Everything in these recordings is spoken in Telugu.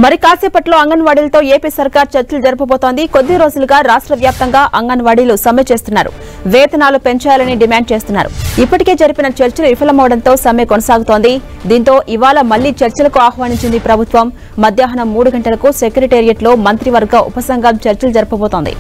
మరి కాసేపట్లో అంగన్వాడీలతో ఏపీ సర్కార్ చర్చలు జరపబోతోంది. కొద్ది రోజులుగా రాష్ట్ర వ్యాప్తంగా అంగన్వాడీలు సమ్మె చేస్తున్నారు. వేతనాలు పెంచాలని డిమాండ్ చేస్తున్నారు. ఇప్పటికే జరిపిన చర్చలు విఫలమవడంతో సమ్మె కొనసాగుతోంది. దీంతో ఇవాళ మళ్లీ చర్చలకు ఆహ్వానించింది ప్రభుత్వం. మధ్యాహ్నం 3 గంటలకు సెక్రటేరియట్లో మంత్రివర్గ ఉపసంఘం చర్చలు జరపబోతోంది.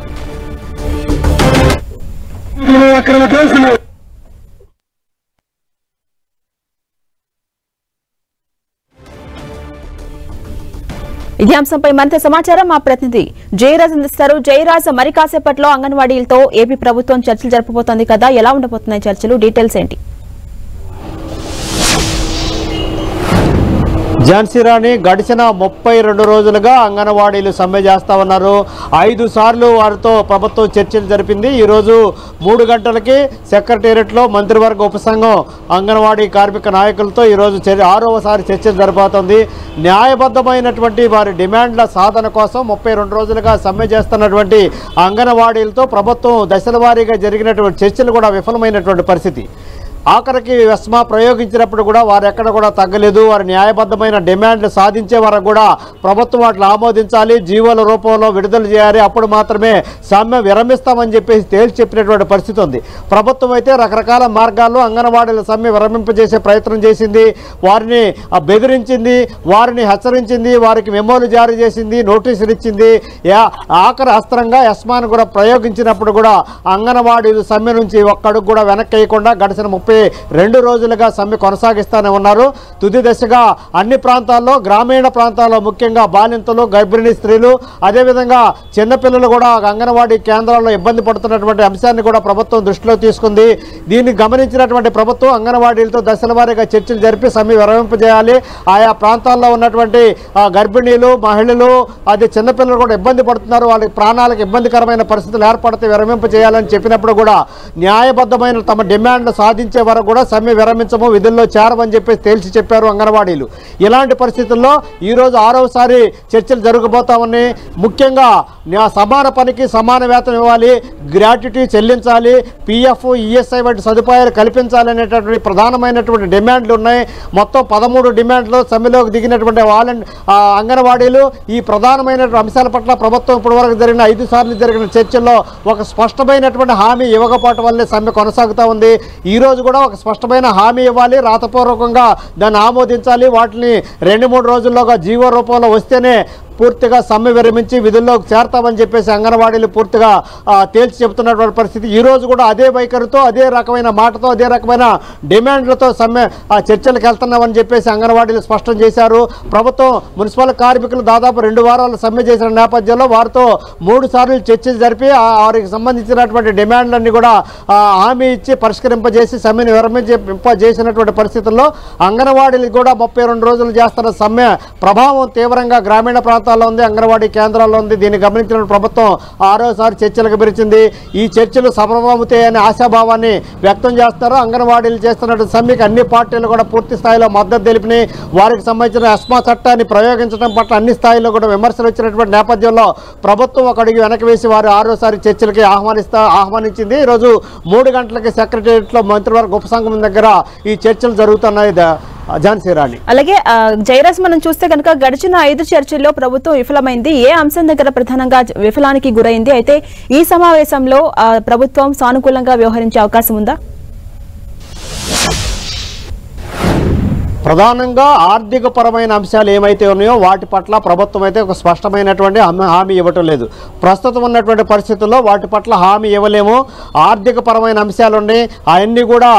ఇదే అంశంపై మరింత సమాచారం మా ప్రతినిధి జయరాజ్ అందిస్తారు. జయరాజ్, మరి కాసేపట్లో అంగన్వాడీలతో ఏపీ ప్రభుత్వం చర్చలు జరపబోతోంది కదా, ఎలా ఉండబోతున్నాయి చర్చలు, డీటెయిల్స్ ఏంటి? ఝాన్సీ రాణి, గడిచిన 32 రోజులుగా అంగన్వాడీలు సమ్మె చేస్తా ఉన్నారు. 5 సార్లు వారితో ప్రభుత్వం చర్చలు జరిపింది. ఈరోజు 3 గంటలకి సెక్రటేరియట్లో మంత్రివర్గ ఉపసంఘం అంగన్వాడీ కార్మిక నాయకులతో ఈరోజు 6వసారి చర్చలు జరపబోతోంది. న్యాయబద్ధమైనటువంటి వారి డిమాండ్ల సాధన కోసం 32 రోజులుగా సమ్మె చేస్తున్నటువంటి అంగన్వాడీలతో ప్రభుత్వం దశల వారీగా జరిగినటువంటి చర్చలు కూడా విఫలమైనటువంటి పరిస్థితి. ఆఖరికి వెస్మా ప్రయోగించినప్పుడు కూడా వారు ఎక్కడ కూడా తగ్గలేదు. వారి న్యాయబద్ధమైన డిమాండ్లు సాధించే వరకు కూడా ప్రభుత్వం వాటిని ఆమోదించాలి, జీవోల రూపంలో విడుదల చేయాలి, అప్పుడు మాత్రమే సమ్మె విరమిస్తామని చెప్పేసి తేల్చి చెప్పినటువంటి పరిస్థితి ఉంది. ప్రభుత్వం అయితే రకరకాల మార్గాల్లో అంగన్వాడీల సమ్మె విరమింపజేసే ప్రయత్నం చేసింది, వారిని బెదిరించింది, వారిని హెచ్చరించింది, వారికి మెమోలు జారీ చేసింది, నోటీసులు ఇచ్చింది. ఆఖరి అస్త్రంగా ఎస్మాను కూడా ప్రయోగించినప్పుడు కూడా అంగన్వాడీలు సమ్మె నుంచి ఒక్కడుగు కూడా వెనక్కి వేయకుండా గడిచిన 32 రోజులుగా సమ్మె కొనసాగిస్తూనే ఉన్నారు. తుది దశగా అన్ని ప్రాంతాల్లో, గ్రామీణ ప్రాంతాల్లో ముఖ్యంగా బాలింతలు, గర్భిణీ స్త్రీలు, అదేవిధంగా చిన్నపిల్లలు కూడా అంగన్వాడీ కేంద్రాల్లో ఇబ్బంది పడుతున్నటువంటి అంశాన్ని కూడా ప్రభుత్వం దృష్టిలో తీసుకుంది. దీన్ని గమనించినటువంటి ప్రభుత్వం అంగన్వాడీలతో దశల వారీగా చర్చలు జరిపి సమ్మె విరమింపజేయాలి, ఆయా ప్రాంతాల్లో ఉన్నటువంటి గర్భిణీలు, మహిళలు, అది చిన్నపిల్లలు కూడా ఇబ్బంది పడుతున్నారు, వాళ్ళకి ప్రాణాలకు ఇబ్బందికరమైన పరిస్థితులు ఏర్పడితే విరమింపజేయాలని చెప్పినప్పుడు కూడా న్యాయబద్ధమైన తమ డిమాండ్లు సాధించే వరకు కూడా సమ్మె విరమించము, విధుల్లో చేరమని చెప్పేసి తేల్చి చెప్పారు అంగన్వాడీలు. ఇలాంటి పరిస్థితుల్లో ఈరోజు 6వసారి చర్చలు జరగబోతామని, ముఖ్యంగా సమాన పనికి సమాన వేతనం ఇవ్వాలి, గ్రాట్యుటీ చెల్లించాలి, పిఎఫ్, ఈఎస్ఐ వంటి సదుపాయాలు కల్పించాలనేటటువంటి ప్రధానమైనటువంటి డిమాండ్లు ఉన్నాయి. మొత్తం 13 డిమాండ్లు సమ్మెలోకి దిగినటువంటి అంగన్వాడీలు ఈ ప్రధానమైనటువంటి అంశాల పట్ల ప్రభుత్వం ఇప్పటివరకు జరిగిన 5 సార్లు జరిగిన చర్చల్లో ఒక స్పష్టమైనటువంటి హామీ ఇవ్వకపోవటం వల్లే సమ్మె కొనసాగుతూ ఉంది. ఈరోజు కూడా ఒక స్పష్టమైన హామీ ఇవ్వాలి, రాతపూర్వకంగా దాన్ని ఆమోదించాలి, వాటిని 2-3 రోజుల్లోగా జీవో రూపంలో వస్తేనే పూర్తిగా సమ్మె విరమించి విధుల్లోకి చేరతామని చెప్పేసి అంగన్వాడీలు పూర్తిగా తేల్చి చెబుతున్నటువంటి పరిస్థితి. ఈరోజు కూడా అదే వైఖరితో, అదే రకమైన మాటతో, అదే రకమైన డిమాండ్లతో సమ్మె చర్చలకు వెళ్తున్నామని చెప్పేసి అంగన్వాడీలు స్పష్టం చేశారు. ప్రభుత్వం మున్సిపల్ కార్మికులు దాదాపు 2 వారాలు సమ్మె చేసిన నేపథ్యంలో వారితో 3 సార్లు చర్చలు జరిపి వారికి సంబంధించినటువంటి డిమాండ్లన్నీ కూడా హామీ ఇచ్చి పరిష్కరింపజేసి సమ్మెను విరమింపజేసినటువంటి పరిస్థితుల్లో అంగన్వాడీలు కూడా 32 రోజులు చేస్తున్న సమ్మె ప్రభావం తీవ్రంగా గ్రామీణ ప్రాంతాల్లో ఉంది, అంగన్వాడీ కేంద్రాల్లో ఉంది. దీన్ని గమనించిన ప్రభుత్వం 6వసారి చర్చలకు పిలిచింది. ఈ చర్చలు సఫలమవుతాయనే ఆశాభావాన్ని వ్యక్తం చేస్తారు. అంగన్వాడీలు చేస్తున్నటువంటి సమ్మెకి అన్ని పార్టీలు కూడా పూర్తి స్థాయిలో మద్దతు తెలిపినాయి. వారికి సంబంధించిన ఎస్మా చట్టాన్ని ప్రయోగించడం పట్ల అన్ని స్థాయిలో కూడా విమర్శలు వచ్చినటువంటి నేపథ్యంలో ప్రభుత్వం ఒక అడుగు వెనక్కి వేసి వారు 6వసారి చర్చలకి ఆహ్వానించింది. ఈరోజు 3 గంటలకి సెక్రటేరియట్లో మంత్రివర్గ ఉపసంఘం దగ్గర ఈ చర్చలు జరుగుతున్నాయి. ఝాన్సీ రాణి, అలాగే జయరాజ్, మనం చూస్తే కనుక గడిచిన 5 చర్చల్లో ప్రభుత్వం విఫలమైంది. ఏ అంశం దగ్గర ప్రధానంగా విఫలానికి గురైంది? అయితే ఈ సమావేశంలో ప్రభుత్వం సానుకూలంగా వ్యవహరించే అవకాశం ఉందా? ప్రధానంగా ఆర్థిక పరమైన అంశాలు ఏమైతే ఉన్నాయో వాటి పట్ల ప్రభుత్వం అయితే ఒక స్పష్టమైనటువంటి హామీ ఇవ్వటం లేదు. ప్రస్తుతం ఉన్నటువంటి పరిస్థితుల్లో వాటి పట్ల హామీ ఇవ్వలేము. ఆర్థిక పరమైన అంశాలు ఉన్నాయి, అవన్నీ కూడా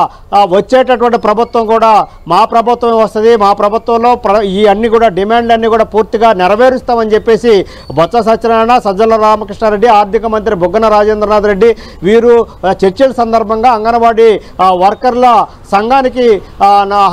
వచ్చేటటువంటి ప్రభుత్వం కూడా మా ప్రభుత్వం వస్తుంది, మా ప్రభుత్వంలో ఈ అన్ని కూడా డిమాండ్లన్నీ కూడా పూర్తిగా నెరవేరుస్తామని చెప్పేసి బొత్స సత్యనారాయణ, సజ్జల రామకృష్ణారెడ్డి, ఆర్థిక మంత్రి బుగ్గన రాజేంద్రనాథ్ రెడ్డి వీరు చర్చల సందర్భంగా అంగన్వాడీ వర్కర్ల సంఘానికి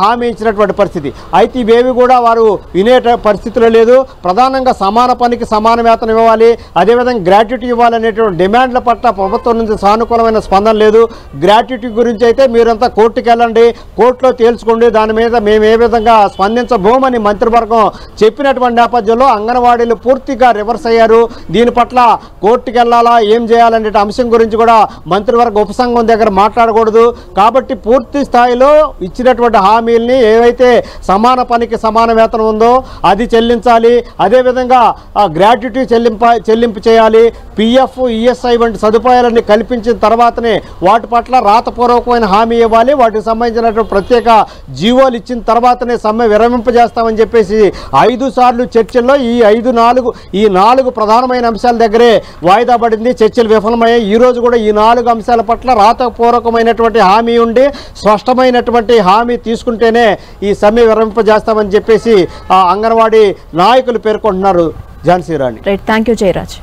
హామీ ఇచ్చినటువంటి పరిస్థితి. అయితే ఇవేవి కూడా వారు వినే పరిస్థితిలో లేదు. ప్రధానంగా సమాన పనికి సమాన వేతనం ఇవ్వాలి, అదేవిధంగా గ్రాట్యుటీ ఇవ్వాలనేటువంటి డిమాండ్ల పట్ల ప్రభుత్వం నుంచి సానుకూలమైన స్పందన లేదు. గ్రాట్యుటీ గురించి అయితే మీరంతా కోర్టుకు వెళ్ళండి, కోర్టులో తేల్చుకోండి, దాని మీద మేము ఏ విధంగా స్పందించబోమని మంత్రివర్గం చెప్పినటువంటి నేపథ్యంలో అంగన్వాడీలు పూర్తిగా రివర్స్ అయ్యారు. దీని పట్ల కోర్టుకు వెళ్ళాలా, ఏం చేయాలనే అంశం గురించి కూడా మంత్రివర్గ ఉపసంఘం దగ్గర మాట్లాడకూడదు. కాబట్టి పూర్తి స్థాయిలో ఇచ్చినటువంటి హామీల్ని ఏవైతే సమాన పనికి సమాన వేతనం ఉందో అది చెల్లించాలి. అదేవిధంగా గ్రాట్యుటీ చెల్లింపు చేయాలి. పిఎఫ్, ఈఎస్ఐ వంటి సదుపాయాలన్నీ కల్పించిన తర్వాతనే వాటి పట్ల రాతపూర్వకమైన హామీ ఇవ్వాలి. వాటికి సంబంధించినటువంటి ప్రత్యేక జీవోలు ఇచ్చిన తర్వాతనే సమ్మె విరమింపజేస్తామని చెప్పేసి 5 సార్లు చర్చల్లో ఈ 4 ప్రధానమైన అంశాల దగ్గరే వాయిదా పడింది. చర్చలు విఫలమయ్యాయి. ఈ రోజు కూడా ఈ 4 అంశాల పట్ల రాతపూర్వకమైనటువంటి హామీ ఉండి స్పష్టమైనటువంటి హామీ తీసుకుంటేనే ఈ సమ్మె విరమింపజేస్తామని చెప్పేసి అంగన్వాడీ నాయకులు పేర్కొంటున్నారు. Jhansi Rani. Right, thank you Jayaraj.